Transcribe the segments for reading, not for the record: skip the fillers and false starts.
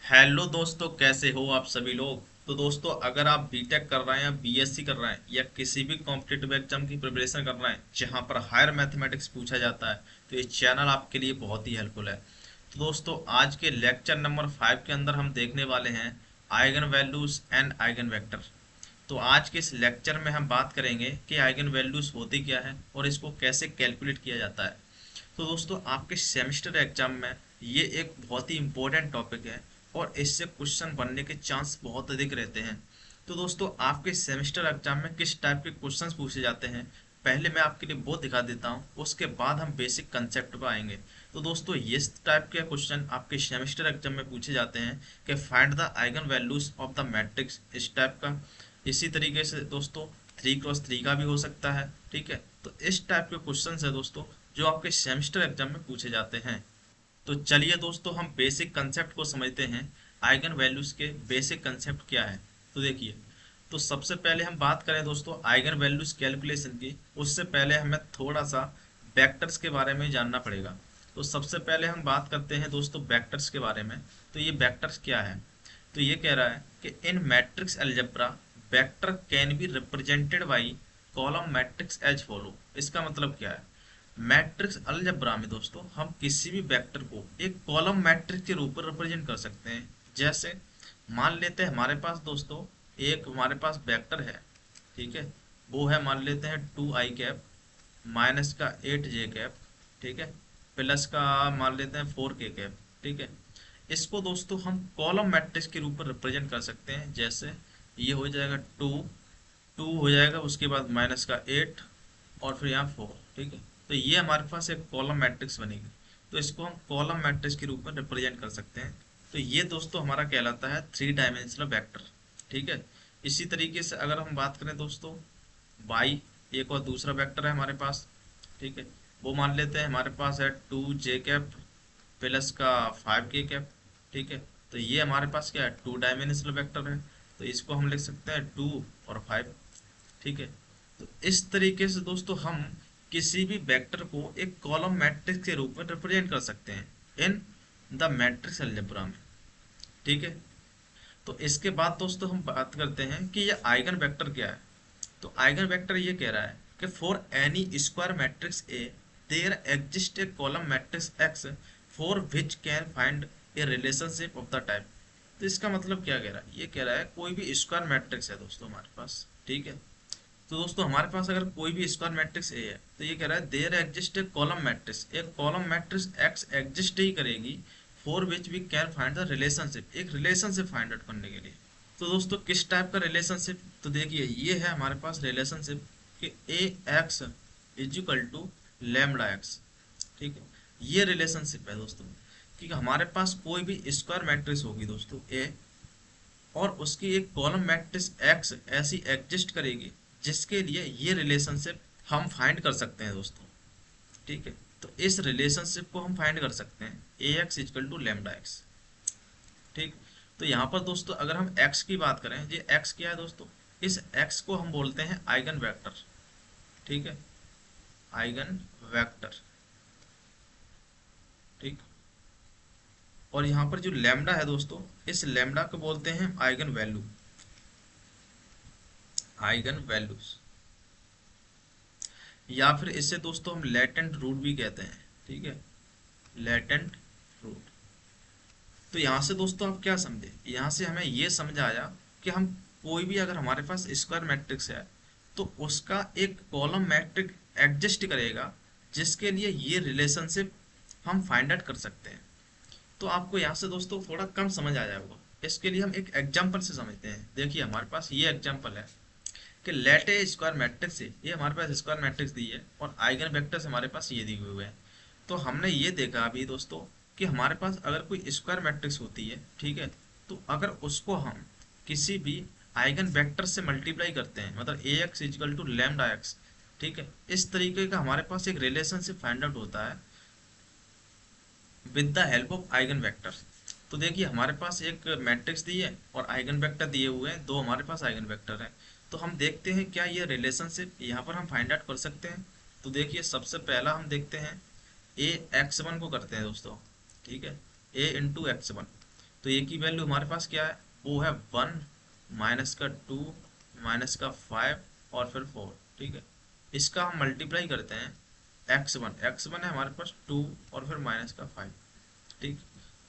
Hello दोस्तों, कैसे हो आप सभी लोग। तो दोस्तों, अगर आप बीटेक कर रहे हैं या बीएससी कर रहे हैं या किसी भी कॉम्पिटिटिव एग्जाम की प्रिपरेशन कर रहे हैं जहां पर हायर मैथमेटिक्स पूछा जाता है, तो ये चैनल आपके लिए बहुत ही हेल्पफुल है। तो दोस्तों, आज के लेक्चर नंबर 5 के अंदर हम देखने वाले हैं eigen values and eigen vector. तो आज के इस लेक्चर में हम बात करेंगे कि आइगन वैल्यूज होती क्या है और इसको कैसे कैलकुलेट किया जाता है। तो दोस्तों, आपके सेमेस्टर एग्जाम में ये एक बहुत ही इम्पोर्टेंट टॉपिक है और इससे क्वेश्चन बनने के चांस बहुत अधिक रहते हैं। तो दोस्तों, आपके सेमेस्टर एग्जाम में किस टाइप के क्वेश्चंस पूछे जाते हैं, पहले मैं आपके लिए वो दिखा देता हूँ, उसके बाद हम बेसिक कंसेप्ट पर आएंगे। तो दोस्तों, इस टाइप के क्वेश्चन आपके सेमेस्टर एग्जाम में पूछे जाते हैं कि find the eigenvalues of the matrix, इस टाइप का। इसी तरीके से दोस्तों 3x3 का भी हो सकता है। ठीक है, तो इस टाइप के क्वेश्चन है दोस्तों जो आपके सेमेस्टर एग्जाम में पूछे जाते हैं। तो चलिए दोस्तों, हम बेसिक कंसेप्ट को समझते हैं। आइगन वैल्यूज के बेसिक कंसेप्ट क्या है, तो देखिए। तो सबसे पहले हम बात करें दोस्तों आइगन वैल्यूज कैलकुलेशन की, उससे पहले हमें थोड़ा सा वेक्टर्स के बारे में जानना पड़ेगा। तो सबसे पहले हम बात करते हैं दोस्तों वेक्टर्स के बारे में। तो ये वेक्टर्स क्या है, तो ये कह रहा है कि in matrix algebra vector can be represented by column matrix as follow. इसका मतलब क्या है, मैट्रिक्स अलजेब्रा में दोस्तों हम किसी भी वेक्टर को एक कॉलम मैट्रिक्स के रूप में रिप्रेजेंट कर सकते हैं। जैसे मान लेते हैं हमारे पास दोस्तों एक हमारे पास वेक्टर है। ठीक है, वो है मान लेते हैं 2i कैप माइनस का 8j कैप। ठीक है, प्लस का मान लेते हैं 4k कैप। ठीक है, इसको दोस्तों हम कॉलम मैट्रिक्स के रूप में रिप्रेजेंट कर सकते हैं। जैसे ये हो जाएगा 2, 2 हो जाएगा, उसके बाद माइनस का 8 और फिर यहाँ 4। ठीक है, तो ये हमारे पास एक कॉलम मैट्रिक्स बनेगी। तो इसको हम कॉलम मैट्रिक्स के रूप में रिप्रेजेंट कर सकते हैं। तो ये दोस्तों हमारा कहलाता है 3 डायमेंशनल वेक्टर। ठीक है, इसी तरीके से अगर हम बात करें दोस्तों वाई, एक और दूसरा वेक्टर है हमारे पास। ठीक है, वो मान लेते हैं हमारे पास है 2j कैप प्लस का 5k कैप। ठीक है, तो ये हमारे पास क्या है, 2 डायमेंशनल वेक्टर है। तो इसको हम लिख सकते हैं 2 और 5। ठीक है, तो इस तरीके से दोस्तों हम किसी भी वेक्टर को एक कॉलम मैट्रिक्स के रूप में रिप्रेजेंट कर सकते हैं इन द मैट्रिक्स अलजेब्रा में। ठीक है, तो इसके बाद दोस्तों हम बात करते हैं कि ये आइगन वेक्टर क्या है। तो आइगन वेक्टर ये कह रहा है कि for any square matrix A there exist a column matrix X for which can find a relationship of the type. तो इसका मतलब क्या कह रहा है, ये कह रहा है कोई भी स्क्वायर मैट्रिक्स है दोस्तों हमारे पास। ठीक है, तो दोस्तों हमारे पास अगर कोई भी स्क्वायर मैट्रिक्स ए है, तो ये कह रहा है there exist a column matrix, एक कॉलम मैट्रिक्स एक्स एग्जिस्ट ही करेगी for which we can find the relationship, एक रिलेशनशिप फाइंड आउट करने के लिए। तो दोस्तों किस टाइप का रिलेशनशिप, तो देखिए ये है हमारे पास रिलेशनशिप कि A X is equal to lambda X. ठीक है, ये रिलेशनशिप है दोस्तों कि हमारे पास कोई भी स्क्वायर मैट्रिक्स होगी दोस्तों ए, और उसकी एक कॉलम मैट्रिक्स एक्स ऐसी एग्जिस्ट करेगी जिसके लिए ये रिलेशनशिप हम फाइंड कर सकते हैं दोस्तों। ठीक है, तो इस रिलेशनशिप को हम फाइंड कर सकते हैं A X equal to lambda X. ठीक, तो यहाँ पर दोस्तों अगर हम x की बात करें, ये x क्या है दोस्तों, इस x को हम बोलते हैं आइगन वेक्टर। ठीक है, आइगन वेक्टर। ठीक, और यहाँ पर जो लैम्डा है दोस्तों, इस लैम्डा को बोलते हैं आइगन वैल्यू, आइगन वैल्यूज, या फिर इससे दोस्तों हम लेटेंट रूट भी कहते हैं। ठीक है, लेटेंट रूट। तो यहाँ से दोस्तों आप क्या समझे, यहाँ से हमें ये समझ आया कि हम कोई भी अगर हमारे पास स्क्वायर मैट्रिक्स है तो उसका एक कॉलम मैट्रिक एग्जिस्ट करेगा जिसके लिए ये रिलेशनशिप हम फाइंड आउट कर सकते हैं। तो आपको यहाँ से दोस्तों थोड़ा कम समझ आ जाएगा। इसके लिए हम एक एग्जाम्पल से समझते हैं। देखिए हमारे पास ये एग्जाम्पल है कि लेट ए स्क्वायर मैट्रिक्स है, ये हमारे पास स्क्वायर मैट्रिक्स दी है और आइगन वेक्टर्स हमारे पास ये दिए हुए हैं। तो हमने ये देखा अभी दोस्तों कि हमारे पास अगर कोई स्क्वायर मैट्रिक्स होती है, ठीक है, तो अगर उसको हम किसी भी आइगन वेक्टर से मल्टीप्लाई करते हैं, मतलब A X equal to lambda X. ठीक है, इस तरीके का हमारे पास एक रिलेशनशिप फाइंड आउट होता है with the help of eigen vector. तो देखिए हमारे पास एक मैट्रिक्स दी है और आइगन वेक्टर दिए हुए हैं, दो हमारे पास आइगन वेक्टर हैं। तो हम देखते हैं क्या ये रिलेशनशिप यहाँ पर हम फाइंड आउट कर सकते हैं। तो देखिए सबसे पहला हम देखते हैं ए एक्स वन को करते हैं दोस्तों। ठीक है, ए इंटू एक्स वन। तो ए की वैल्यू हमारे पास क्या है, वो है 1 माइनस का 2 माइनस का 5 और फिर 4। ठीक है, इसका हम मल्टीप्लाई करते हैं x1 है हमारे पास 2 और फिर माइनस का 5। ठीक,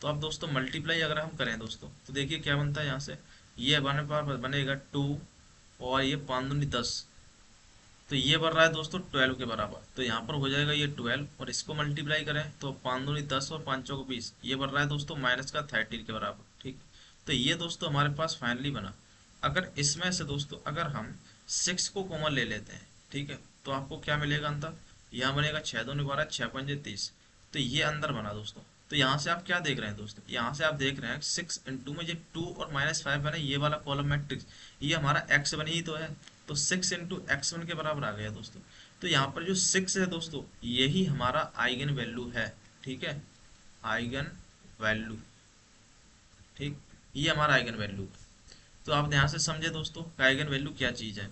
तो अब दोस्तों मल्टीप्लाई अगर हम करें दोस्तों तो देखिए क्या बनता है यहाँ से, ये हमारे पास बनेगा 2 और ये 5 दूनी 10, तो ये बन रहा है दोस्तों 12 के बराबर। तो यहाँ पर हो जाएगा ये 12 और इसको मल्टीप्लाई करें तो 5 दूनी 10 और 5 चौक 20, ये बन रहा है दोस्तों माइनस का 13 के बराबर। ठीक, तो ये दोस्तों हमारे पास फाइनली बना। अगर इसमें से दोस्तों अगर हम 6 को कॉमन ले लेते हैं, ठीक है, तो आपको क्या मिलेगा अंतर, यहाँ बनेगा 6 दूनी 12 6 पंजे 30, तो ये अंदर बना दोस्तों। तो यहाँ से आप क्या देख रहे हैं दोस्तों, यहाँ से आप देख रहे हैं 6 इंटू में जो 2 और माइनस 5 बने, ये वाला कॉलम मैट्रिक्स ये हमारा एक्स वन ही तो है, तो 6 इंटू एक्स वन के बराबर आ गया दोस्तों। तो यहाँ पर जो 6 है दोस्तों यही हमारा आइगन वैल्यू है। ठीक है, आइगन वैल्यू, ठीक, ये हमारा आइगन वैल्यू है। तो आप ध्यान से समझे दोस्तों कि आइगन वैल्यू क्या चीज़ है।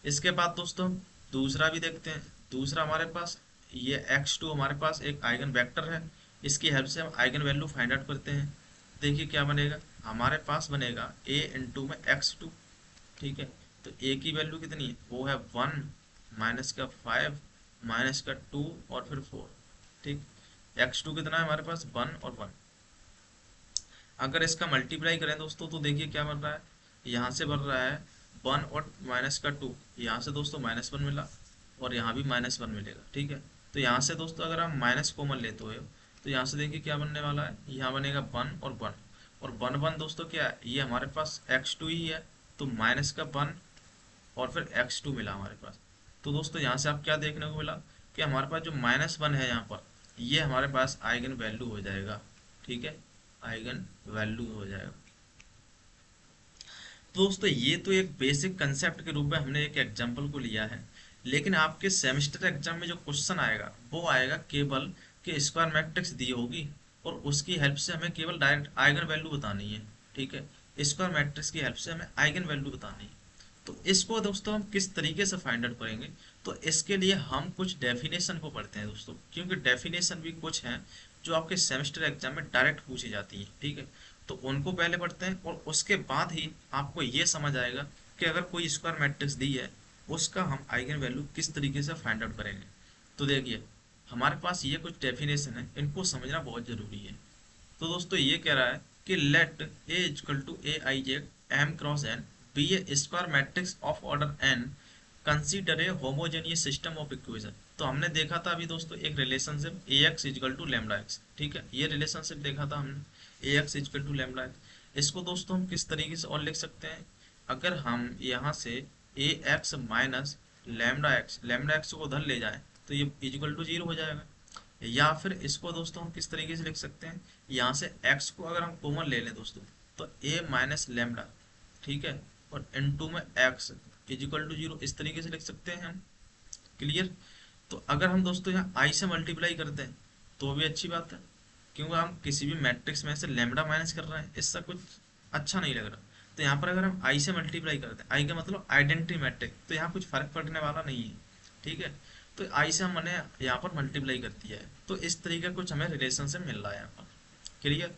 इसके बाद दोस्तों दूसरा भी देखते हैं। दूसरा हमारे पास ये x2 हमारे पास एक आइगन वेक्टर है, इसकी हेल्प से हम आइगन वैल्यू फाइंड आउट करते हैं। देखिए क्या बनेगा, हमारे पास बनेगा a इंटू में x2। ठीक है, तो a की वैल्यू कितनी है, वो है 1 माइनस का 5 माइनस का 2 और फिर 4। ठीक, x2 कितना है हमारे पास 1 और 1। अगर इसका मल्टीप्लाई करें दोस्तों तो देखिए क्या बन रहा है, यहाँ से बन रहा है 1 और माइनस का 2, यहाँ से दोस्तों -1 मिला और यहाँ भी -1 मिलेगा। ठीक है, तो यहाँ से दोस्तों अगर हम माइनस कॉमन लेते हो तो यहाँ से देखिए क्या बनने वाला है, यहाँ बनेगा 1 और 1 और 1 दोस्तों क्या है, ये हमारे पास x2 ही है, तो माइनस का 1 और फिर x2 मिला हमारे पास। तो दोस्तों यहाँ से आप क्या देखने को मिला कि हमारे पास जो -1 है यहाँ पर, ये हमारे पास आइगन वैल्यू हो जाएगा। ठीक है, आइगन वैल्यू हो जाएगा। तो दोस्तों ये तो एक बेसिक कंसेप्ट के रूप में हमने एक एग्जांपल को लिया है, लेकिन आपके सेमेस्टर एग्जाम में जो क्वेश्चन आएगा वो आएगा केवल कि स्क्वायर मैट्रिक्स दी होगी और उसकी हेल्प से हमें केवल डायरेक्ट आइगन वैल्यू बतानी है। ठीक है, स्क्वायर मैट्रिक्स की हेल्प से हमें आइगन वैल्यू बतानी है। तो इसको दोस्तों हम किस तरीके से फाइंड आउट करेंगे, तो इसके लिए हम कुछ डेफिनेशन को पढ़ते हैं दोस्तों, क्योंकि डेफिनेशन भी कुछ हैं जो आपके सेमेस्टर एग्जाम में डायरेक्ट पूछी जाती है। ठीक है, तो उनको पहले पढ़ते हैं और उसके बाद ही आपको ये समझ आएगा कि अगर कोई स्क्वायर मैट्रिक्स दी है उसका हम आइगन वैल्यू किस तरीके से फाइंड आउट करेंगे। तो देखिए हमारे पास ये कुछ डेफिनेशन है, इनको समझना बहुत जरूरी है। तो दोस्तों ये कह रहा है कि let A equal to A I J M cross N be a square matrix of order N, consider a homogeneous system of equation. तो हमने देखा था अभी दोस्तों एक relationship A X equal to lambda X. ठीक है, ये रिलेशनशिप देखा था हमने, A X equal to lambda X. इसको दोस्तों हम किस तरीके से और लिख सकते हैं, अगर हम यहाँ से ए एक्स माइनस लेमडा एक्स को उधर ले जाए तो ये इक्वल टू 0 हो जाएगा। या फिर इसको दोस्तों हम किस तरीके से लिख सकते हैं, यहाँ से x को अगर हम कॉमन ले लें दोस्तों तो a माइनस लेमडा, ठीक है, और इनटू में x इजिकल टू 0, इस तरीके से लिख सकते हैं हम। क्लियर। तो अगर हम दोस्तों यहाँ i से मल्टीप्लाई करते हैं तो भी अच्छी बात है, क्योंकि हम किसी भी मैट्रिक्स में से लेमडा माइनस कर रहे हैं, इससे कुछ अच्छा नहीं लग रहा। तो यहाँ पर अगर हम i से मल्टीप्लाई करते हैं, i का मतलब आइडेंटिटी मैट्रिक्स, तो यहाँ कुछ फर्क पड़ने वाला नहीं है। ठीक है, तो आई से हमने यहाँ पर मल्टीप्लाई कर दिया है, तो इस तरीके का कुछ हमें रिलेशन से मिल रहा है यहाँ पर। क्लियर।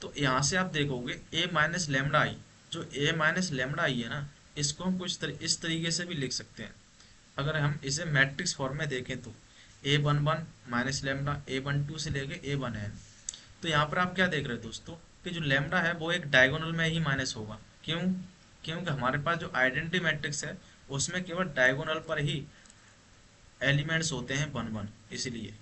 तो यहाँ से आप देखोगे ए माइनस लेमडा आई, जो ए माइनस लेमडा आई है ना, इसको हम इस तरीके से भी लिख सकते हैं। अगर हम इसे मैट्रिक्स फॉर्म में देखें तो a11 माइनस लेमडा a12 से लेके a1n। तो यहाँ पर आप क्या देख रहे हो दोस्तों कि जो लेमडा है वो एक डायगोनल में ही माइनस होगा। क्यों? क्योंकि हमारे पास जो आइडेंटिटी मैट्रिक्स है उसमें केवल डायगोनल पर ही एलिमेंट्स होते हैं 1 1, इसलिए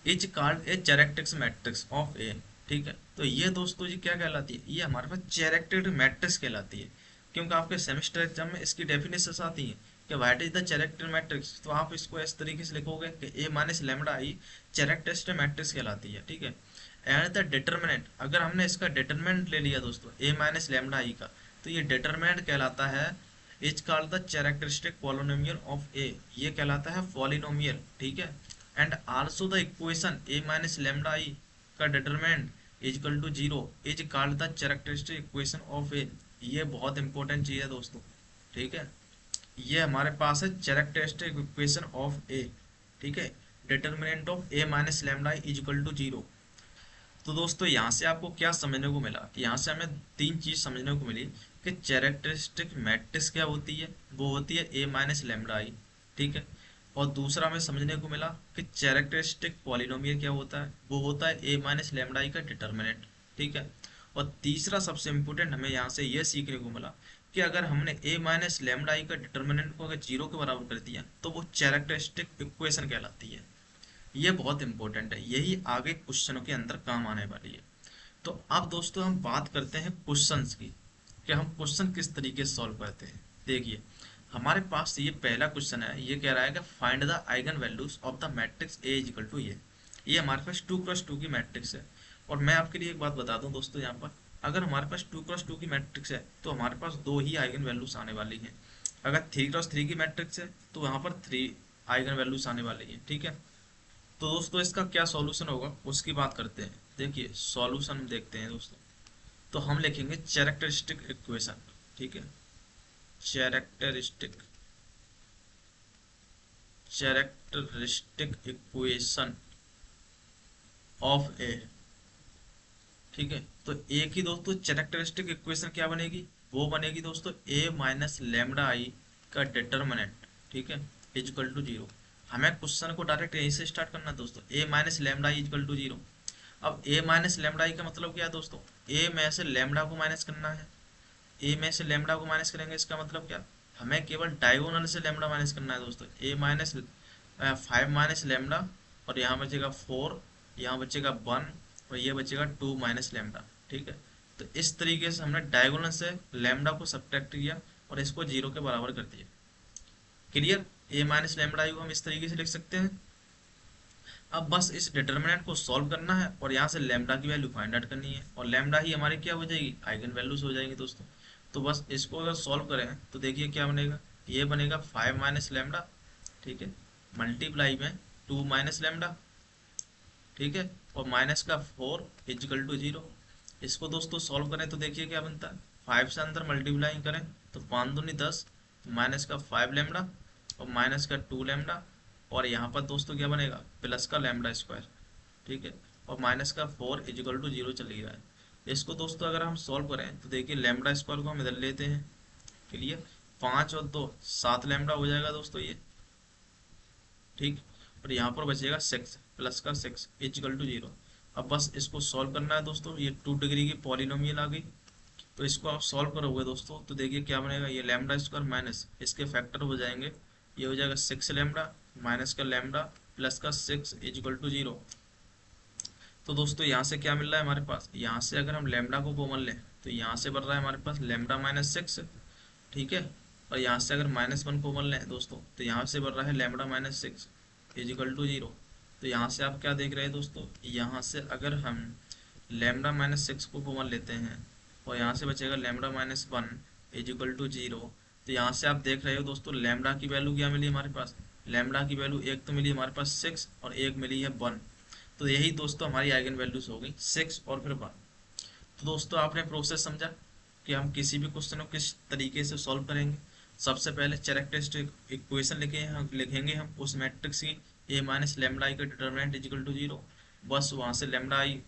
is called a characteristic matrix of A. ठीक है, तो ये दोस्तों जी क्या कहलाती है, ये हमारे पास चैरेक्ट्रिक मैट्रिक्स कहलाती है, क्योंकि आपके सेमेस्टर एग्जाम में इसकी डेफिनेशन आती है कि what is the character matrix. तो आप इसको इस तरीके से लिखोगे कि ए माइनस लेमडा आई चैरेक्टरिस्टिक मैट्रिक्स कहलाती है। ठीक है, एंड द डिटर्मिनेंट, अगर हमने इसका डिटर्मिनेंट ले लिया दोस्तों ए माइनस लेमडा आई का, तो ये डिटर्मिनेंट कहलाता है is called the characteristic polynomial of A, ये कहलाता है पॉलिनोमियल। ठीक है, and also the equation A minus lambda I का determinant is equal to 0 is called the characteristic equation of A. ये बहुत इंपॉर्टेंट चीज है दोस्तों। ठीक है, ये हमारे पास है कैरेक्टरिस्टिक इक्वेशन ऑफ ए। ठीक है, determinant of A minus lambda is equal to 0। तो दोस्तों यहाँ से आपको क्या समझने को मिला, यहाँ से हमें तीन चीज समझने को मिली कि कैरेक्टरिस्टिक मैट्रिक्स क्या होती है, वो होती है ए माइनस लेमडा आई, ठीक है। और दूसरा हमें समझने को मिला कि कैरेक्टरिस्टिक पॉलिनोमियल क्या होता है, वो होता है ए माइनस लेमडा आई का डिटर्मिनेंट, ठीक है। और तीसरा सबसे इम्पोर्टेंट हमें यहाँ से यह सीखने को मिला कि अगर हमने ए माइनस लेमडा आई का डिटर्मिनेंट को अगर जीरो के बराबर कर दिया तो वो कैरेक्टरिस्टिक इक्वेशन कहलाती है। ये बहुत इंपॉर्टेंट है, यही आगे क्वेश्चनों के अंदर काम आने वाली है। तो अब दोस्तों हम बात करते हैं क्वेश्चंस की, कि हम क्वेश्चन किस तरीके से सॉल्व करते हैं। देखिए हमारे पास ये पहला क्वेश्चन है, ये कह रहा है कि find the eigenvalues of the matrix A is equal to ये हमारे पास 2x2 की मैट्रिक्स है। और मैं आपके लिए एक बात बता दूं दोस्तों, यहाँ पर अगर हमारे पास 2x2 की मैट्रिक्स है तो हमारे पास दो ही आइगन वैल्यूज आने वाली हैं। अगर 3x3 की मैट्रिक्स है तो वहां पर 3 आइगन वैल्यूज आने वाली है, ठीक है। तो दोस्तों इसका क्या सॉल्यूशन होगा उसकी बात करते हैं। देखिए सॉल्यूशन देखते हैं दोस्तों, तो हम लिखेंगे कैरेक्टरिस्टिक इक्वेशन, ठीक है। Characteristic characteristic equation of A, ठीक है। तो ए की दोस्तों कैरेक्टरिस्टिक इक्वेशन क्या बनेगी, वो बनेगी दोस्तों ए माइनस लेमडा आई का डिटर्मिनेंट, ठीक है, इजकल टू जीरो। हमें क्वेश्चन को डायरेक्ट यहीं से स्टार्ट करना है दोस्तों, A minus lambda I is equal to zero. अब ए माइनस लेमडा आई का मतलब क्या है दोस्तों, ए में से लेमडा को माइनस करना है। ए में से लेमडा को माइनस करेंगे इसका मतलब क्या, हमें केवल डायगोनल से लेमडा माइनस करना है दोस्तों। ए माइनस 5 माइनस लेमडा, और यहाँ बचेगा 4, यहाँ बचेगा 1, और ये बचेगा 2 माइनस लेमडा, ठीक है। तो इस तरीके से हमने डायगोनल से लेमडा को सब्ट्रैक्ट किया और इसको जीरो के बराबर कर दिया। क्लियर, ए माइनस लेमडा को हम इस तरीके से लिख सकते हैं। अब बस इस डिटर्मिनेंट को सॉल्व करना है और यहाँ से लेमडा की वैल्यू फाइंड आउट करनी है, और लेमडा ही हमारी क्या हो जाएगी, आइगन वैल्यूज हो जाएंगी दोस्तों। तो बस इसको अगर सॉल्व करें तो देखिए क्या बनेगा, ये बनेगा 5 माइनस लेमडा, ठीक है, मल्टीप्लाई में 2 माइनस लेमडा, ठीक है, और माइनस का 4 इजिकल टू जीरो। इसको दोस्तों सॉल्व करें तो देखिए क्या बनता है, 5 से अंदर मल्टीप्लाई करें तो 5 दूनी 10, माइनस का 5 लेमडा और माइनस का 2 लेमडा, और यहाँ पर दोस्तों क्या बनेगा, प्लस का लेमडा स्क्वायर, ठीक है, और माइनस का 4 इजिकल टू जीरो चल गया है। इसको दोस्तों अगर हम सॉल्व करें तो देखिए लेमडा स्क्वायर को हम इधर लेते हैं, क्लियर, 5 और 2 7 लेमडा हो जाएगा दोस्तों ये, ठीक। और यहाँ पर बचेगा 6 प्लस का 6 इजिकल टू जीरो। अब बस इसको सॉल्व करना है दोस्तों, ये 2 डिग्री की पॉलिनोमियल आ गई। तो इसको आप सॉल्व करोगे दोस्तों तो देखिए क्या बनेगा, ये लेमडा स्क्वायर माइनस इसके फैक्टर हो जाएंगे, ये हो जाएगा 6 लेमडा माइनस का लेमडा प्लस का 6 इजिकल टू जीरो। तो दोस्तों यहाँ से क्या मिल रहा है हमारे पास, यहाँ से अगर हम लेमडा को कॉमन लें तो यहाँ से बढ़ रहा है हमारे पास लेमडा माइनस 6, ठीक है। और यहाँ से अगर -1 कॉमन लें दोस्तों तो यहाँ से बढ़ रहा है lambda minus 6 is equal to zero. तो यहाँ से आप क्या देख रहे हैं दोस्तों, यहाँ से अगर हम लेमडा माइनस 6 को कॉमन लेते हैं और यहाँ से बचेगा lambda minus 1 is equal to zero. तो यहाँ से आप देख रहे हो दोस्तों लेमडा की वैल्यू क्या मिली हमारे पास, लेमडा की वैल्यू एक तो मिली हमारे पास 6 और एक मिली है 1। तो यही दोस्तों हमारी आइगन वैल्यूज हो गई 6 और फिर 1। तो दोस्तों आपने प्रोसेस समझा कि हम किसी भी क्वेश्चन को किस तरीके से सॉल्व करेंगे। सबसे पहले कैरेक्टरिस्टिक इक्वेशन लिखेंगे हम उस मैट्रिक्स की, ए माइनस लेमडा आई का डिटर्मिनेंट इजिकल टू जीरो। बस वहाँ से लेमडा आई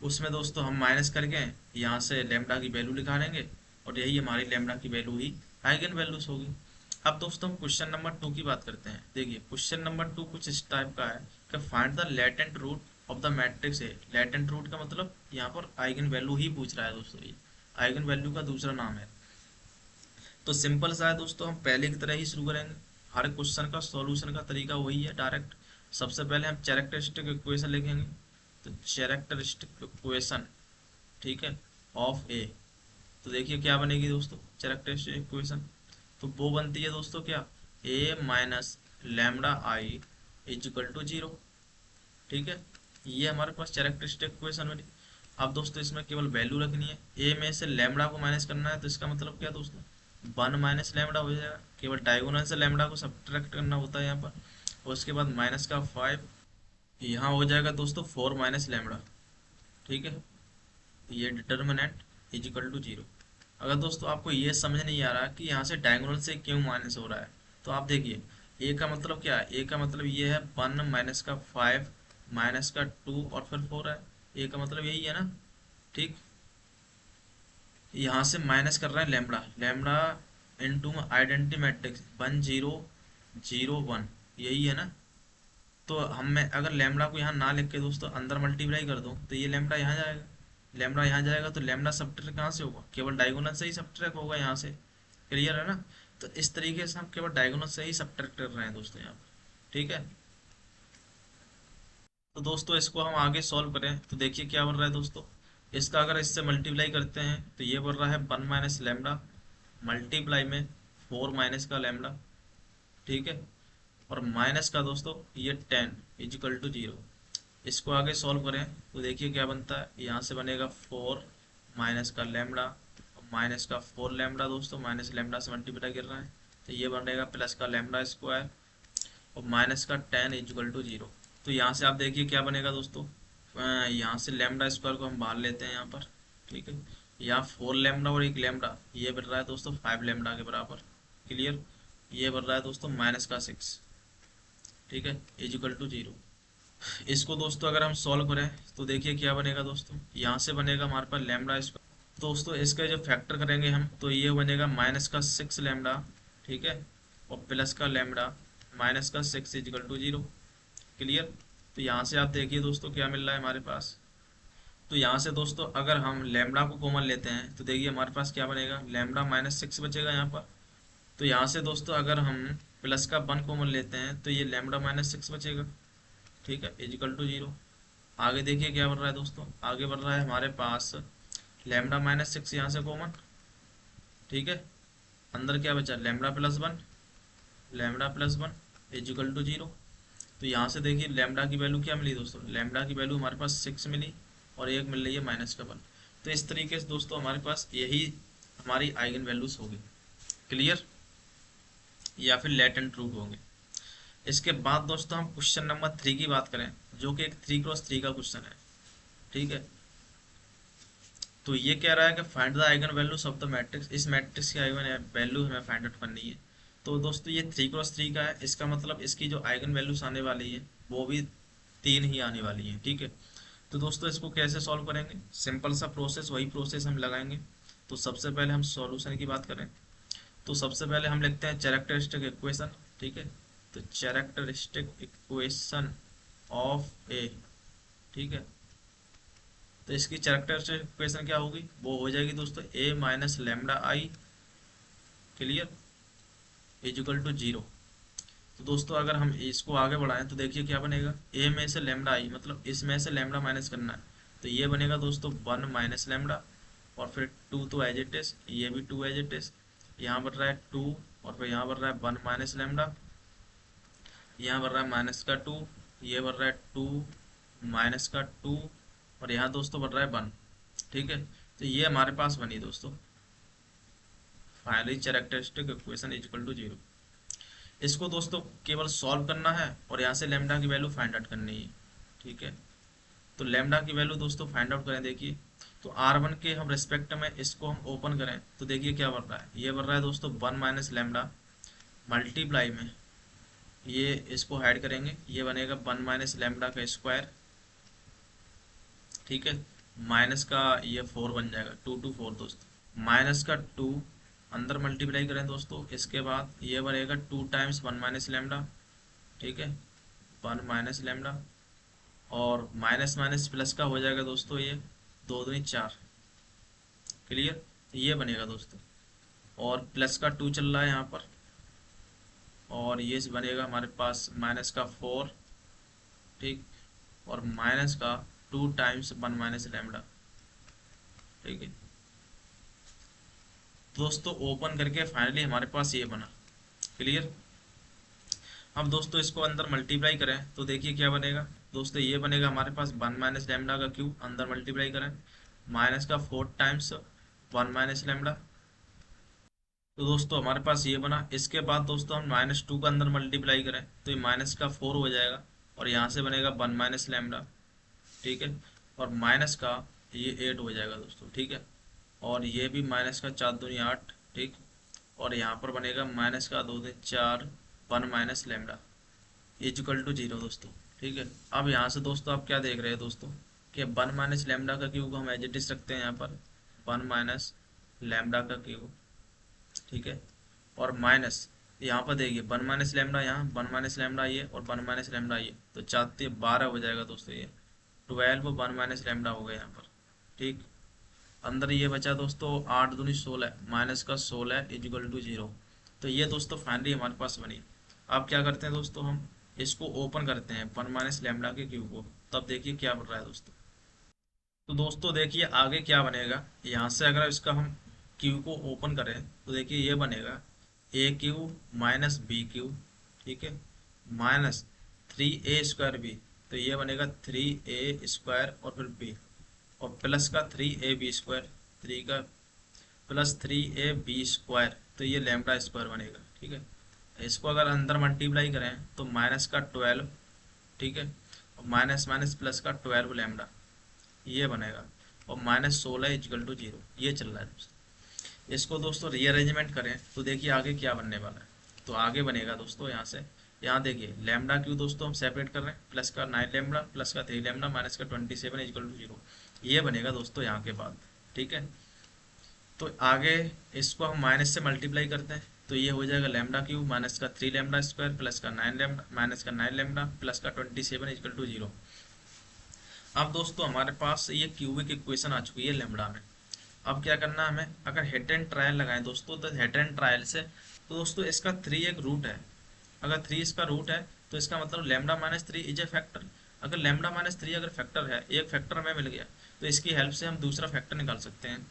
उसमें दोस्तों हम माइनस करके यहाँ से लेमडा की वैल्यू निकाल लेंगे, और यही हमारी लेमडा की वैल्यू ही आइगन वैल्यूज होगी। अब दोस्तों हम क्वेश्चन नंबर 2 की बात करते हैं। देखिए क्वेश्चन नंबर 2 कुछ इस टाइप का है कि find the latent root of the matrix है। लेटेंट रूट का मतलब यहाँ पर आइगन वैल्यू ही पूछ रहा है दोस्तों, ये आइगन वैल्यू का दूसरा नाम है। तो सिंपल सा है दोस्तों, हम पहले की तरह ही शुरू करेंगे। हर क्वेश्चन का सॉल्यूशन का तरीका वही है डायरेक्ट। सबसे पहले हम कैरेक्टरिस्टिक इक्वेशन लिखेंगे, तो कैरेक्टरिस्टिक इक्वेशन, ठीक है, ऑफ ए। तो देखिए क्या बनेगी दोस्तों कैरेक्टरिस्टिक इक्वेशन, तो वो बनती है दोस्तों क्या, A minus lambda I is equal to zero, ठीक है। ये हमारे पास कैरेक्टरिस्टिक इक्वेशन बनी। अब दोस्तों इसमें केवल वैल्यू रखनी है, ए में से लेमडा को माइनस करना है, तो इसका मतलब क्या दोस्तों 1 माइनस लेमडा हो जाएगा, केवल डायगोनल से लेमडा को सब्ट्रैक्ट करना होता है यहाँ पर। और उसके बाद माइनस का 5, यहाँ हो जाएगा दोस्तों 4 माइनस लेमडा, ठीक है। ये डिटर्मिनेंट इजिकल टू जीरो। अगर दोस्तों आपको ये समझ नहीं आ रहा कि यहाँ से डायगोनल से क्यों माइनस हो रहा है, तो आप देखिए ए का मतलब क्या है, ए का मतलब ये है 1 माइनस का 5 माइनस का 2 और फिर 4 है। ए का मतलब यही है ना। ठीक, यहाँ से माइनस कर रहे हैं lambda, lambda into identity matrix 1 0 0 1, यही है ना। तो हम मैं अगर लेमड़ा को यहाँ ना लिख के दोस्तों अंदर मल्टीप्लाई कर दूँ तो ये लेमड़ा यहाँ जाएगा, लेमड़ा यहाँ जाएगा, तो लेमड़ा सबट्रैक्ट कहाँ से होगा, केवल डायगोनल से ही सबट्रैक्ट होगा यहाँ से। क्लियर है ना। तो इस तरीके से हम केवल डायगोनल से ही सबट्रैक्ट कर रहे हैं दोस्तों यहाँ पर। ठीक है। तो दोस्तों इसको हम आगे सॉल्व करें तो देखिए क्या बन रहा है दोस्तों। इसका अगर इससे मल्टीप्लाई करते हैं तो ये बन रहा है 1 - लेमड़ा मल्टीप्लाई में 4 - का लेमड़ा। ठीक है। और माइनस का दोस्तों ये 10 = 0। इसको आगे सॉल्व करें तो देखिए क्या बनता है, यहाँ से बनेगा 4 - का लेमड़ा, माइनस का 4 लेमड़ा दोस्तों, माइनस लेमड़ा से मल्टीप्लाई कर रहे हैं तो ये बनेगा प्लस का लेमड़ा स्क्वायर, और माइनस का 10 = 0। तो यहाँ से आप देखिए क्या बनेगा दोस्तों। यहाँ से लेमड़ा स्क्वायर को हम बाहर लेते हैं यहाँ पर। ठीक है। यहाँ 4 लेमड़ा और 1 लेमड़ा, ये बन रहा है दोस्तों 5 लेमड़ा के बराबर। क्लियर। ये बन रहा है दोस्तों -का 6। ठीक है, = 0। इसको दोस्तों अगर हम सॉल्व करें तो देखिए क्या बनेगा दोस्तों, यहाँ से बनेगा हमारे पास लेमड़ा स्क्वायर। दोस्तों इसका जब फैक्टर करेंगे हम तो ये बनेगा -का 6 लेमड़ा। ठीक है। और प्लस का लेमड़ा, -का 6 = 0। क्लियर। तो यहाँ से आप देखिए दोस्तों क्या मिल रहा है हमारे पास। तो यहाँ से दोस्तों अगर हम लेमड़ा को कॉमन लेते हैं तो देखिए हमारे पास क्या बनेगा, लेमड़ा -6 बचेगा यहाँ पर। तो यहाँ से दोस्तों अगर हम प्लस का 1 कॉमन लेते हैं तो ये लेमड़ा -6 बचेगा। ठीक है, = 0। आगे देखिए क्या बन रहा है दोस्तों, आगे बढ़ रहा है हमारे पास लेमड़ा -6 यहाँ से कॉमन। ठीक है। अंदर क्या बचा, लेमड़ा+1, लेमड़ा+1 = 0। तो यहाँ से देखिए लेमड़ा की वैल्यू क्या मिली दोस्तों, लेमड़ा की वैल्यू हमारे पास 6 मिली, और एक मिल रही है -1। तो इस तरीके से दोस्तों हमारे पास यही हमारी आइगन वैल्यूज होगी। क्लियर। या फिर लेटेंट ट्रूथ होंगे। इसके बाद दोस्तों हम क्वेश्चन नंबर 3 की बात करें, जो कि एक 3x3 का क्वेश्चन है। ठीक है। तो ये कह रहा है कि find the eigenvalues of the matrix, इस मैट्रिक्स की आइगन वैल्यू हमें फाइंड आउट करनी है। तो दोस्तों ये 3x3 का है, इसका मतलब इसकी जो आइगन वैल्यूज आने वाली है वो भी 3 ही आने वाली है। ठीक है। तो दोस्तों इसको कैसे सॉल्व करेंगे, सिंपल सा प्रोसेस, वही प्रोसेस हम लगाएंगे। तो सबसे पहले हम सॉल्यूशन की बात करें तो सबसे पहले हम लिखते हैं कैरेक्टरिस्टिक इक्वेशन। ठीक है। तो कैरेक्टरिस्टिक इक्वेशन ऑफ ए। ठीक है। तो इसकी कैरेक्टरिस्टिक इक्वेशन क्या होगी, वो हो जाएगी दोस्तों A - लेमड़ा I। क्लियर। = 0। तो दोस्तों अगर हम इसको आगे बढ़ाएं तो देखिए क्या बनेगा, A में से लेमड़ा I मतलब इसमें से लेमड़ा माइनस करना है, तो ये बनेगा दोस्तों 1 - लेमड़ा, और फिर 2 तो एज इट इज, ये भी 2 एज इट इज, यहाँ बन रहा है 2, और फिर यहाँ बन रहा है 1 - लेमड़ा, यहाँ बन रहा है -का 2, ये बन रहा है 2 -का 2, और यहाँ दोस्तों बन रहा है 1। ठीक है। तो ये हमारे पास बनी दोस्तों फाइनली कैरेक्टरिस्टिक इक्वेशन = 0। इसको दोस्तों केवल सॉल्व करना है और यहाँ से लेमडा की वैल्यू फाइंड आउट करनी है। ठीक है। तो लेमडा की वैल्यू दोस्तों फाइंड आउट करें, देखिए तो R1 के हम रिस्पेक्ट में इसको हम ओपन करें तो देखिए क्या बन रहा है, ये बन रहा है दोस्तों 1 - लेमडा मल्टीप्लाई में, ये इसको ऐड करेंगे, ये बनेगा 1 - लेमडा का स्क्वायर। ठीक है। माइनस का ये 4 बन जाएगा, 2 to 4 दोस्तों, -का 2 अंदर मल्टीप्लाई करें दोस्तों, इसके बाद ये बनेगा 2 टाइम्स 1 - लेमडा। ठीक है। 1 - लेमडा, और माइनस माइनस प्लस का हो जाएगा दोस्तों, ये 2 दूनी 4। क्लियर। ये बनेगा दोस्तों, और प्लस का 2 चल रहा है यहाँ पर, और ये बनेगा हमारे पास -का 4। ठीक। और माइनस का 2 टाइम्स 1 - लेमडा। ठीक है। दोस्तों ओपन करके फाइनली हमारे पास ये बना। क्लियर। अब दोस्तों इसको अंदर मल्टीप्लाई करें तो देखिए क्या बनेगा दोस्तों, ये बनेगा हमारे पास 1 - लेमडा का क्यूब, अंदर मल्टीप्लाई करें -का 4 टाइम्स 1 - लेमडा। तो दोस्तों हमारे पास ये बना। इसके बाद दोस्तों हम -2 का अंदर मल्टीप्लाई करें तो ये -का 4 हो जाएगा, और यहाँ से बनेगा 1 - लेमडा। ठीक है। और माइनस का ये 8 हो जाएगा दोस्तों। ठीक है। और ये भी -का 4 दूनी 8। ठीक। और यहाँ पर बनेगा -का 2 दूनी 4 1 - लेमडा = 0 दोस्तों। ठीक है। अब यहाँ से दोस्तों आप क्या देख रहे हैं दोस्तों, कि 1 - लैम्डा का क्यूब को हम एज इट इज रखते हैं यहाँ पर 1 - लैम्डा का क्यूब, ठीक है। और माइनस यहाँ पर देखिए 1 - लैम्डा यहाँ, 1 - लैम्डा ये और 1 - लैम्डा ये, तो 4×3 = 12 हो जाएगा दोस्तों ये 12 1 - लैम्डा हो गया यहाँ पर, ठीक। अंदर ये बचा दोस्तों 8×2 = 16, माइनस का 16 = 0। तो ये दोस्तों फाइनली हमारे पास बनी। अब क्या करते हैं दोस्तों, हम इसको ओपन करते हैं 1 - लैम्डा के क्यूब को, तब देखिए क्या बन रहा है दोस्तों। तो दोस्तों देखिए आगे क्या बनेगा, यहाँ से अगर इसका हम क्यू को ओपन करें तो देखिए ये बनेगा a³ - b³, ठीक है, -3a² b, तो ये बनेगा 3a² और फिर b, और प्लस का 3ab², 3 का प्लस 3ab², तो ये λ² बनेगा, ठीक है। इसको अगर अंदर मल्टीप्लाई करें तो माइनस का 12, ठीक है, और माइनस माइनस प्लस का 12 ये बनेगा, और -16 = 0, ये चल रहा है दोस्तों। इसको दोस्तों रीअरेंजमेंट करें तो देखिए आगे क्या बनने वाला है। तो आगे बनेगा दोस्तों यहाँ से, यहाँ देखिए लैम्डा क्यू दोस्तों हम सेपरेट कर रहे हैं, प्लस का 9 लैम्डा प्लस का 3 लैम्डा माइनस का 27 = 0, ये बनेगा दोस्तों यहाँ के बाद, ठीक है। तो आगे इसको हम माइनस से मल्टीप्लाई करते हैं तो ये हो जाएगा λ³ माइनस का 3 λ² प्लस का 9 लैम्डा माइनस का 9 लैम्डा प्लस का 27 = 0। अब दोस्तों हमारे पास ये क्यूबिक इक्वेशन आ चुकी है लैम्डा में। अब क्या करना है हमें, अगर हिट एंड ट्रायल लगाएं दोस्तों तो हिट एंड ट्रायल से, तो दोस्तों इसका 3 एक रूट है, अगर 3 इसका रूट है तो इसका मतलब λ-3 इज ए फैक्टर। अगर λ-3 अगर फैक्टर है, एक फैक्टर हमें मिल गया, तो इसकी हेल्प से हम दूसरा फैक्टर निकाल सकते हैं।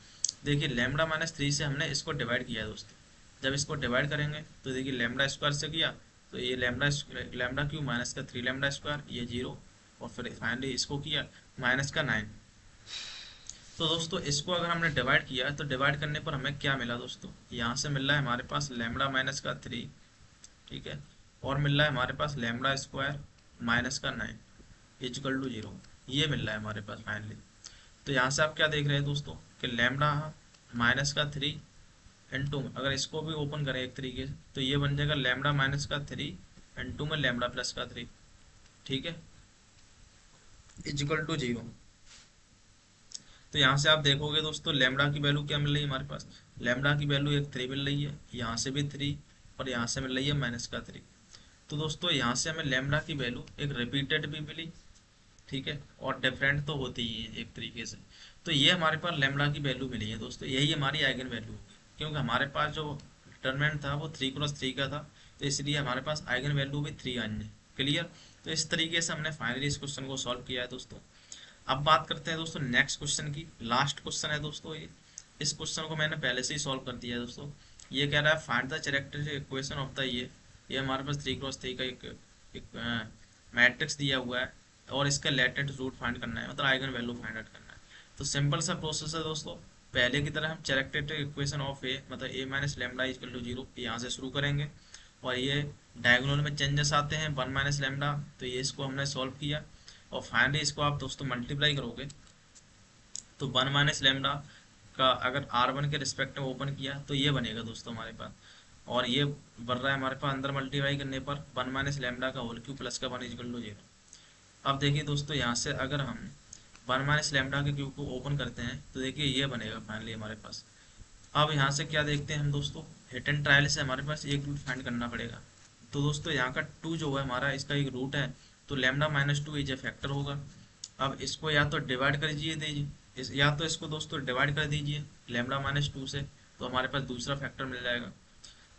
देखिए λ-3 से हमने इसको डिवाइड किया है दोस्तों, जब इसको डिवाइड करेंगे तो देखिए λ² से किया तो ये λ³ माइनस का 3 λ² ये 0, और फिर फाइनली इसको किया माइनस का 9। तो दोस्तों इसको अगर हमने डिवाइड किया तो डिवाइड करने पर हमें क्या मिला दोस्तों, यहाँ से मिल रहा है हमारे पास λ-3, ठीक है, और मिल रहा है हमारे पास λ² माइनस का 9 = 0, ये मिल रहा है हमारे पास फाइनली। तो यहाँ से आप क्या देख रहे हैं दोस्तों कि λ-3 इंटू, अगर इसको भी ओपन करें एक तरीके से तो ये बन जाएगा λ-3 इंटू में λ+3, ठीक है, = 0। तो यहाँ से आप देखोगे दोस्तों लैम्डा की वैल्यू क्या मिल रही है हमारे पास, लैम्डा की वैल्यू एक 3 मिल रही है, यहाँ से भी 3 और यहाँ से मिल रही है माइनस का 3। तो दोस्तों यहाँ से हमें लैम्डा की वैल्यू एक रिपीटेड भी मिली, ठीक है, और डिफरेंट तो होती ही है एक तरीके से। तो ये हमारे पास लैम्डा की वैल्यू मिली है दोस्तों, यही हमारी आइगन वैल्यू होगी, क्योंकि हमारे पास जो डिटरमिनेंट था वो 3×3 का था, तो इसलिए हमारे पास आइगन वैल्यू भी 3 आई है। क्लियर। तो इस तरीके से हमने फाइनली इस क्वेश्चन को सॉल्व किया है दोस्तों। अब बात करते हैं दोस्तों नेक्स्ट क्वेश्चन की, लास्ट क्वेश्चन है दोस्तों ये। इस क्वेश्चन को मैंने पहले से ही सॉल्व कर दिया है दोस्तों। ये कह रहा है find the characteristic equation of the ये हमारे पास 3×3 का एक मैट्रिक्स दिया हुआ है, और इसका लेटेंट रूट फाइंड करना है, मतलब आइगन वैल्यू फाइंड आउट करना है। तो सिंपल सा प्रोसेस है दोस्तों, पहले की तरह हम कैरेक्टरिस्टिक इक्वेशन ऑफ ए मतलब a - λ = 0 यहाँ से शुरू करेंगे, और ये डायगोनल में चेंजेस आते हैं 1 - λ, तो ये इसको हमने सॉल्व किया, और फाइनली इसको आप दोस्तों मल्टीप्लाई करोगे तो 1 - λ का अगर r1 के रिस्पेक्ट में ओपन किया तो ये बनेगा दोस्तों हमारे पास, और ये बन रहा है हमारे पास अंदर मल्टीप्लाई करने पर 1 - λ का होल क्यूब प्लस का 1 = 0। अब देखिए दोस्तों यहाँ से अगर हम 1 - λ के क्यूब को ओपन करते हैं तो देखिए ये बनेगा फाइनली हमारे पास। अब यहाँ से क्या देखते हैं हम दोस्तों, हिट एंड ट्रायल से हमारे पास एक रूट फाइंड करना पड़ेगा। तो दोस्तों यहाँ का 2 जो है हमारा इसका एक रूट है, तो λ-2 इज ए फैक्टर होगा। अब इसको या तो डिवाइड कर दीजिए या तो इसको दोस्तों डिवाइड कर दीजिए λ-2 से, तो हमारे पास दूसरा फैक्टर मिल जाएगा।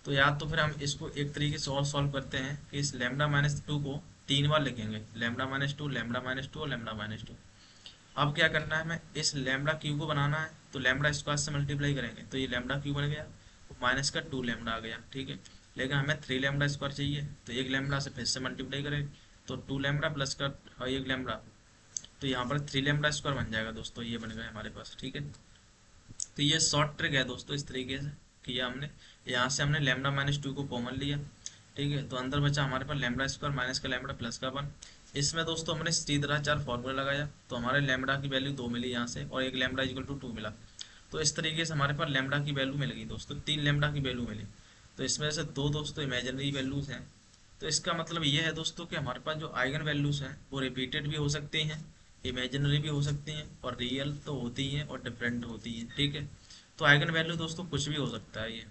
तो या तो फिर हम इसको एक तरीके से और सॉल्व करते हैं कि इस λ-2 को 3 बार लिखेंगे, λ-2 λ-2 और λ-2। अब क्या करना है, हमें इस लैम्डा क्यू को बनाना है, तो λ² से मल्टीप्लाई करेंगे तो ये λ³ बन गया, माइनस का 2 आ गया, ठीक है। लेकिन हमें 3 λ² चाहिए, तो एक लैम्डा से फिर से मल्टीप्लाई करें तो 2 प्लस का और एक लैम्डा, तो यहाँ पर 3 λ² बन जाएगा दोस्तों, ये बन गया हमारे पास, ठीक है। तो ये शॉर्ट ट्रिक है दोस्तों, इस तरीके से किया हमने। यहाँ से हमने λ-2 को कॉमन लिया, ठीक है, तो अंदर बचा हमारे पास λ² माइनस का लैम्डा प्लस का 1। इसमें दोस्तों हमने सीधी तरह 4 फॉर्मूला लगाया, तो हमारे लैम्डा की वैल्यू 2 मिली यहाँ से, और एक λ = 2 मिला। तो इस तरीके से हमारे पास लैम्डा की वैल्यू मिल गई दोस्तों, 3 लैम्डा की वैल्यू मिली। तो इसमें से 2 दोस्तों इमेजिनरी वैल्यूज हैं। तो इसका मतलब ये है दोस्तों कि हमारे पास जो आइगन वैल्यूज हैं वो रिपीटेड भी हो सकती हैं, इमेजिनरी भी हो सकती हैं और रियल तो होती हैं और डिफरेंट होती हैं, ठीक है। तो आइगन वैल्यू दोस्तों कुछ भी हो सकता है ये।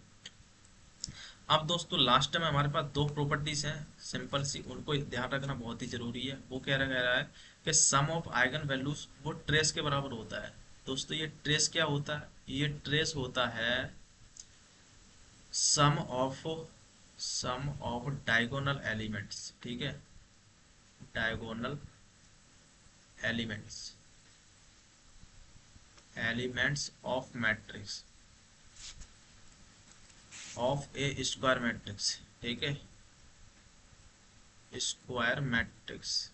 अब दोस्तों लास्ट में हमारे पास दो प्रॉपर्टीज हैं सिंपल सी, उनको ध्यान रखना बहुत ही जरूरी है। वो कह रहा है कि सम ऑफ आइगन वैल्यूज वो ट्रेस के बराबर होता है। दोस्तों ये ट्रेस क्या होता है, ये ट्रेस होता है सम ऑफ डायगोनल एलिमेंट्स, ठीक है, diagonal elements, elements of matrix, of A square matrix, ठीक है, स्क्वायर मैट्रिक्स।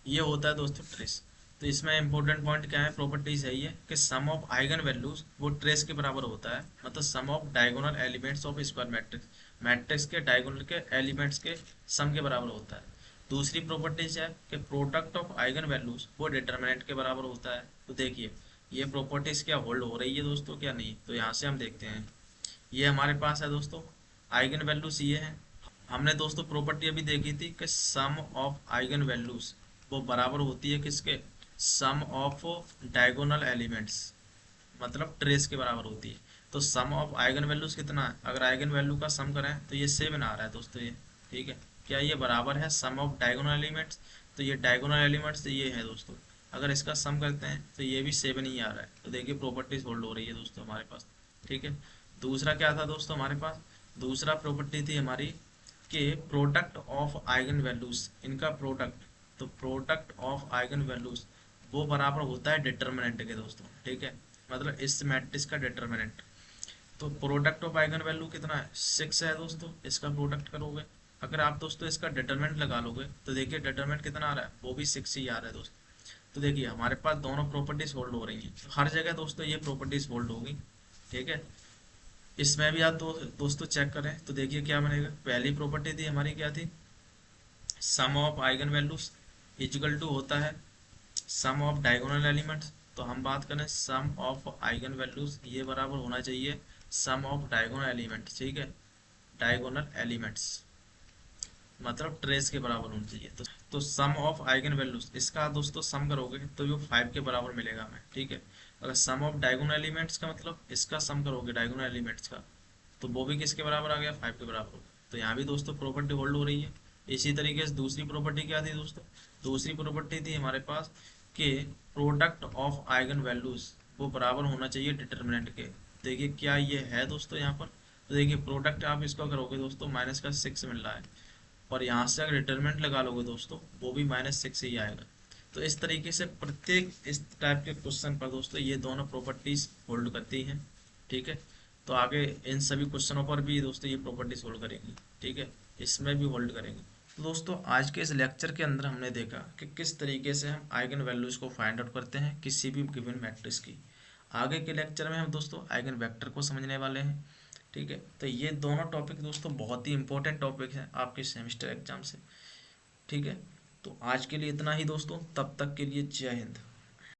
ये होता है दोस्तों ट्रेस। तो इसमें इंपॉर्टेंट पॉइंट क्या है, प्रॉपर्टीज है ये कि सम ऑफ आइगन वैल्यूज वो ट्रेस के बराबर होता है, मतलब sum of diagonal elements of square matrix, matrix के डायगोनल के एलिमेंट्स के सम के बराबर होता है। दूसरी प्रॉपर्टीज है कि प्रोडक्ट ऑफ आइगन वैल्यूज वो डिटर्मिनेंट के बराबर होता है। तो देखिए ये प्रॉपर्टीज क्या होल्ड हो रही है दोस्तों, क्या नहीं, तो यहाँ से हम देखते हैं। ये हमारे पास है दोस्तों आइगन वैल्यूज ये है। हमने दोस्तों प्रॉपर्टी अभी देखी थी कि सम ऑफ आइगन वैल्यूज वो बराबर होती है किसके, सम ऑफ डायगोनल एलिमेंट्स, मतलब ट्रेस के बराबर होती है। तो सम ऑफ आइगन वैल्यूज कितना है, अगर आइगन वैल्यू का सम करें तो ये 7 आ रहा है दोस्तों ये, ठीक है। क्या ये बराबर है सम ऑफ डायगोनल एलिमेंट्स, तो ये डायगोनल एलिमेंट्स ये है दोस्तों। अगर इसका सम करते हैं तो ये भी 7 ही आ रहा है। तो देखिए प्रॉपर्टीज होल्ड हो रही है दोस्तों हमारे पास, ठीक है। दूसरा क्या था दोस्तों हमारे पास, दूसरा प्रॉपर्टी थी हमारी कि प्रोडक्ट ऑफ आइगन वैल्यूज, इनका प्रोडक्ट, तो प्रोडक्ट ऑफ आइगन वैल्यूज वो बराबर होता है डिटर्मिनेंट के दोस्तों, ठीक है, मतलब इस मैट्रिक्स का डिटर्मिनेंट। तो प्रोडक्ट ऑफ आइगन वैल्यू कितना है, 6 है दोस्तों। इसका प्रोडक्ट करोगे, अगर आप दोस्तों इसका डिटरमिनेंट लगा लोगे तो देखिए डिटरमिनेंट कितना आ रहा है, वो भी 6 ही आ रहा है दोस्तों। तो देखिए हमारे पास दोनों प्रॉपर्टीज होल्ड हो रही हैं, तो हर जगह दोस्तों ये प्रॉपर्टीज होल्ड होगी, ठीक है। इसमें भी आप दोस्तों चेक करें तो देखिए क्या बनेगा। पहली प्रॉपर्टी थी हमारी क्या थी, sum of eigen values equal to होता है सम ऑफ डायगोनल एलिमेंट्स। तो हम बात करें सम ऑफ आइगन वैल्यूज ये बराबर होना चाहिए सम ऑफ डायगोनल एलिमेंट्स, ठीक है, डायगोनल एलिमेंट्स मतलब ट्रेस के बराबर होना चाहिए। तो सम ऑफ आइगन वैल्यूज इसका दोस्तों सम करोगे तो वो 5 के बराबर मिलेगा हमें, ठीक है। अगर सम ऑफ डायगोनल एलिमेंट्स का मतलब इसका सम करोगे डायगोनल एलिमेंट्स का, तो वो भी किसके बराबर आ गया, 5 के बराबर हो गया। तो यहाँ भी दोस्तों प्रॉपर्टी होल्ड हो रही है। इसी तरीके से दूसरी प्रॉपर्टी क्या थी दोस्तों, दूसरी प्रॉपर्टी थी हमारे पास कि प्रोडक्ट ऑफ आइगन वैल्यूज वो बराबर होना चाहिए डिटर्मिनेंट के। देखिए क्या ये है दोस्तों यहाँ पर, तो देखिए प्रोडक्ट आप इसका करोगे दोस्तों माइनस का 6 मिल रहा है, और यहाँ से अगर डिटरमिनेंट लगा लोगे दोस्तों वो भी -6 ही आएगा। तो इस तरीके से प्रत्येक इस टाइप के क्वेश्चन पर दोस्तों ये दोनों प्रॉपर्टीज होल्ड करती हैं, ठीक है। तो आगे इन सभी क्वेश्चनों पर भी दोस्तों ये प्रॉपर्टीज होल्ड करेंगी, ठीक है, इसमें भी होल्ड करेंगे। तो दोस्तों आज के इस लेक्चर के अंदर हमने देखा कि किस तरीके से हम आइगन वैल्यूज को फाइंड आउट करते हैं किसी भी गिवन मैट्रिक्स की। आगे के लेक्चर में हम दोस्तों आइगन वेक्टर को समझने वाले हैं, ठीक है। तो ये दोनों टॉपिक दोस्तों बहुत ही इंपॉर्टेंट टॉपिक हैं आपके सेमेस्टर एग्जाम से, ठीक है। तो आज के लिए इतना ही दोस्तों, तब तक के लिए जय हिंद।